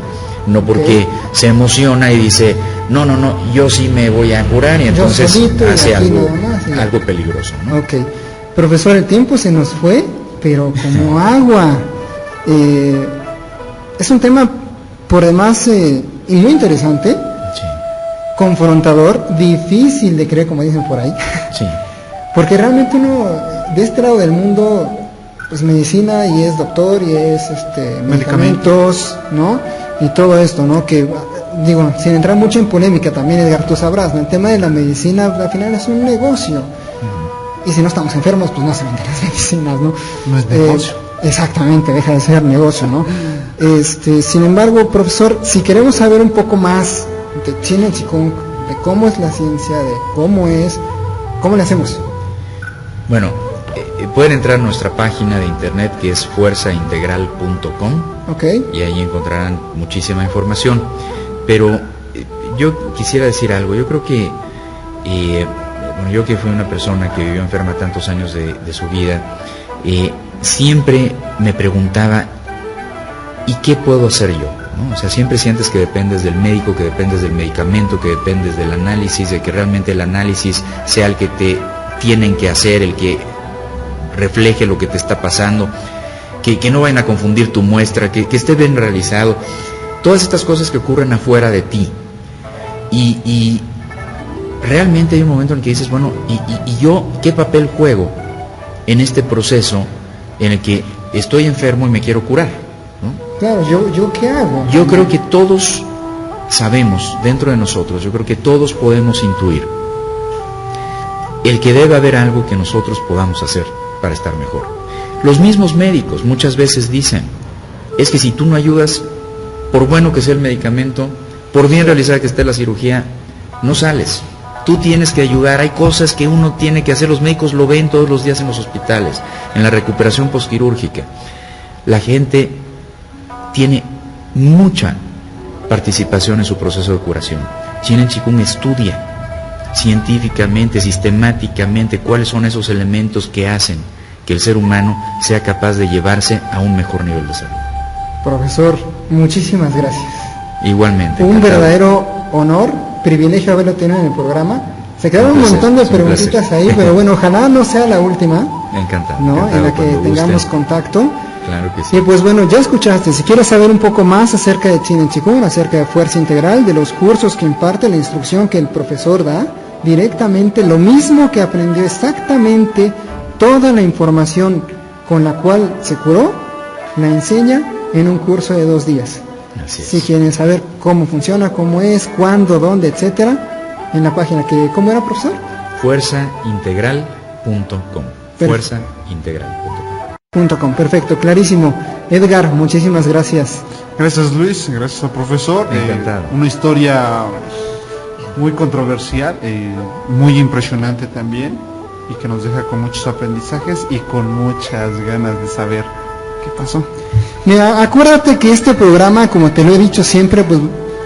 no porque se emociona y dice no, yo sí me voy a curar, y entonces hace algo peligroso, ¿no? Ok, profesor, el tiempo se nos fue, pero como agua. Es un tema por demás y muy interesante, confrontador, difícil de creer, como dicen por ahí. Sí. Porque realmente uno de este lado del mundo, pues medicina, y es doctor, y es medicamentos, ¿no? Y todo esto, ¿no? Que digo, sin entrar mucho en polémica también, Edgar, tú sabrás, ¿no? El tema de la medicina al final es un negocio. Y si no estamos enfermos, pues no se venden las medicinas, ¿no? No es negocio. Exactamente, deja de ser negocio, ¿no? Sin embargo, profesor, si queremos saber un poco más de Chin en Chikung, de cómo es la ciencia, de cómo le hacemos. Bueno, pueden entrar a nuestra página de internet, que es fuerzaintegral.com, y ahí encontrarán muchísima información. Pero yo quisiera decir algo. Yo creo que yo que fui una persona que vivió enferma tantos años de su vida, siempre me preguntaba, ¿y qué puedo hacer yo? ¿No? O sea, siempre sientes que dependes del médico, que dependes del medicamento, que dependes del análisis, de que realmente el análisis sea el que te tienen que hacer, el que refleje lo que te está pasando, que no vayan a confundir tu muestra, que esté bien realizado. Todas estas cosas que ocurren afuera de ti. Y realmente hay un momento en que dices, bueno, ¿y yo qué papel juego en este proceso en el que estoy enfermo y me quiero curar? ¿No? Claro, ¿yo qué hago? Yo creo que todos sabemos dentro de nosotros, yo creo que todos podemos intuir el que debe haber algo que nosotros podamos hacer para estar mejor. Los mismos médicos muchas veces dicen, es que si tú no ayudas, por bueno que sea el medicamento, por bien realizada que esté la cirugía, no sales. Tú tienes que ayudar, hay cosas que uno tiene que hacer, los médicos lo ven todos los días en los hospitales, en la recuperación postquirúrgica. La gente tiene mucha participación en su proceso de curación. Chin en Chikung estudia científicamente, sistemáticamente, cuáles son esos elementos que hacen que el ser humano sea capaz de llevarse a un mejor nivel de salud. Profesor, muchísimas gracias. Igualmente. Un verdadero honor, privilegio haberlo tenido en el programa. Se quedaron un montón de preguntitas ahí, pero bueno, ojalá no sea la última. Encantado. ¿No? En la que tengamos contacto. Claro que sí. Y pues bueno, ya escuchaste, si quieres saber un poco más acerca de Chin Chikung, acerca de Fuerza Integral, de los cursos que imparte, la instrucción que el profesor da, directamente lo mismo que aprendió, exactamente toda la información con la cual se curó, la enseña en un curso de 2 días. Así es. Si quieren saber cómo funciona, cómo es, cuándo, dónde, etcétera, en la página que, ¿cómo era, profesor? Fuerzaintegral.com. Fuerzaintegral.com. Perfecto, clarísimo. Edgar, muchísimas gracias. Gracias, Luis, gracias al profesor. Encantado. Una historia muy controversial, muy impresionante también, y que nos deja con muchos aprendizajes y con muchas ganas de saber qué pasó. Mira, acuérdate que este programa, como te lo he dicho siempre, pues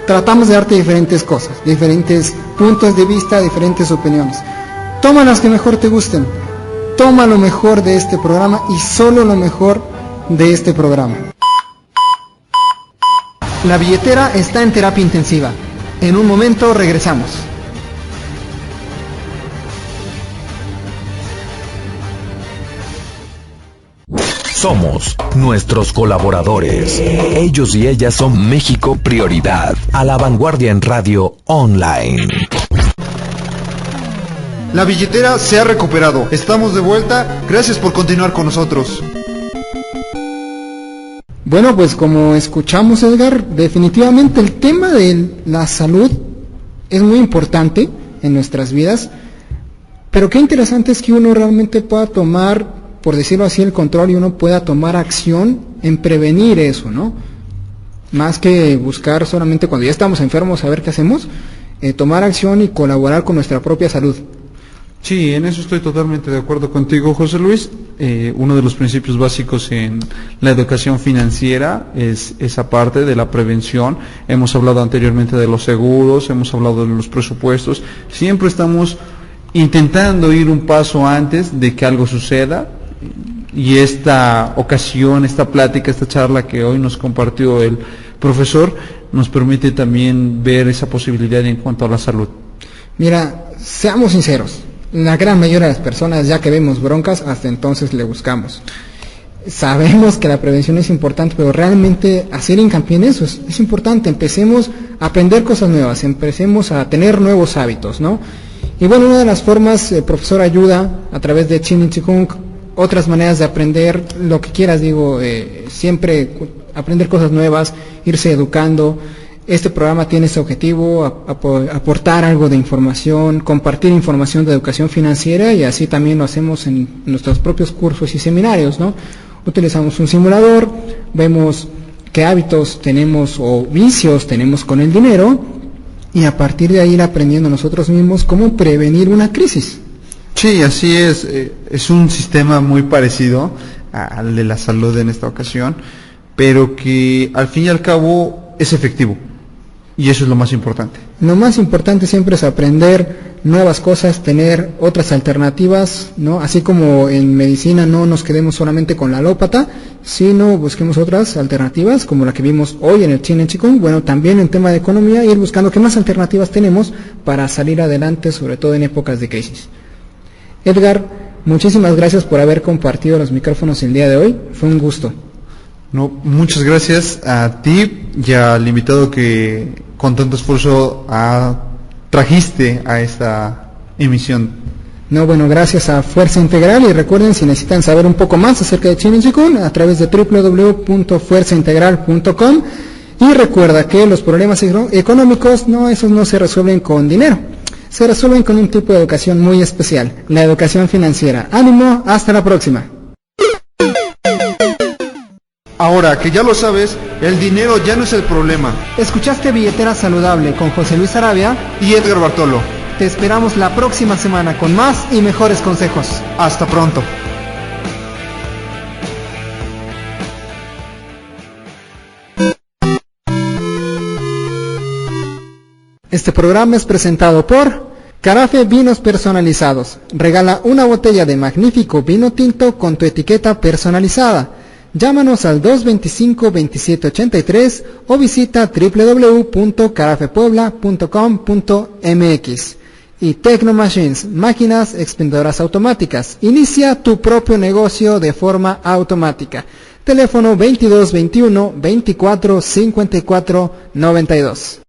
tratamos de darte diferentes cosas, diferentes puntos de vista, diferentes opiniones. Toma las que mejor te gusten. Toma lo mejor de este programa y solo lo mejor de este programa. La billetera está en terapia intensiva. En un momento regresamos. Somos nuestros colaboradores. Ellos y ellas son México Prioridad, a la vanguardia en radio online. La billetera se ha recuperado. Estamos de vuelta. Gracias por continuar con nosotros. Bueno, pues como escuchamos, Edgar, definitivamente el tema de la salud es muy importante en nuestras vidas, pero qué interesante es que uno realmente pueda tomar, por decirlo así, el control, y uno pueda tomar acción en prevenir eso, ¿no? Más que buscar solamente cuando ya estamos enfermos a ver qué hacemos, tomar acción y colaborar con nuestra propia salud. Sí, en eso estoy totalmente de acuerdo contigo, José Luis. Uno de los principios básicos en la educación financiera es esa parte de la prevención. Hemos hablado anteriormente de los seguros, hemos hablado de los presupuestos. Siempre estamos intentando ir un paso antes de que algo suceda. Y esta ocasión, esta plática, esta charla que hoy nos compartió el profesor, nos permite también ver esa posibilidad en cuanto a la salud. Mira, seamos sinceros. La gran mayoría de las personas, ya que vemos broncas, hasta entonces le buscamos. Sabemos que la prevención es importante, pero realmente hacer hincapié en eso es importante. Empecemos a aprender cosas nuevas, empecemos a tener nuevos hábitos, ¿no? Y bueno, una de las formas, el profesor ayuda a través de Chin Chikung, otras maneras de aprender, lo que quieras, digo, siempre aprender cosas nuevas, irse educando. Este programa tiene ese objetivo, aportar algo de información, compartir información de educación financiera, y así también lo hacemos en nuestros propios cursos y seminarios, ¿no? Utilizamos un simulador, vemos qué hábitos tenemos o vicios tenemos con el dinero, y a partir de ahí ir aprendiendo nosotros mismos cómo prevenir una crisis. Sí, así es. Es un sistema muy parecido al de la salud en esta ocasión, pero que al fin y al cabo es efectivo. Y eso es lo más importante. Lo más importante siempre es aprender nuevas cosas, tener otras alternativas, ¿no? Así como en medicina no nos quedemos solamente con la alópata, sino busquemos otras alternativas, como la que vimos hoy en el Chin Chikung. Bueno, también en tema de economía, ir buscando qué más alternativas tenemos para salir adelante, sobre todo en épocas de crisis. Edgar, muchísimas gracias por haber compartido los micrófonos el día de hoy. Fue un gusto. No, muchas gracias a ti y al invitado que con tanto esfuerzo trajiste a esta emisión. No, bueno, gracias a Fuerza Integral, y recuerden, si necesitan saber un poco más acerca de Chin Chikung, a través de www.fuerzaintegral.com, y recuerda que los problemas económicos, esos no se resuelven con dinero, se resuelven con un tipo de educación muy especial, la educación financiera. ¡Ánimo! ¡Hasta la próxima! Ahora que ya lo sabes, el dinero ya no es el problema. Escuchaste Billetera Saludable con José Luis Arabia Y Edgar Bartolo. Te esperamos la próxima semana con más y mejores consejos. Hasta pronto. Este programa es presentado por Carafe Vinos Personalizados. Regala una botella de magnífico vino tinto con tu etiqueta personalizada. Llámanos al 225-2783 o visita www.carafepuebla.com.mx. Y Tecno Machines, máquinas expendedoras automáticas. Inicia tu propio negocio de forma automática. Teléfono 2221 24 54 92.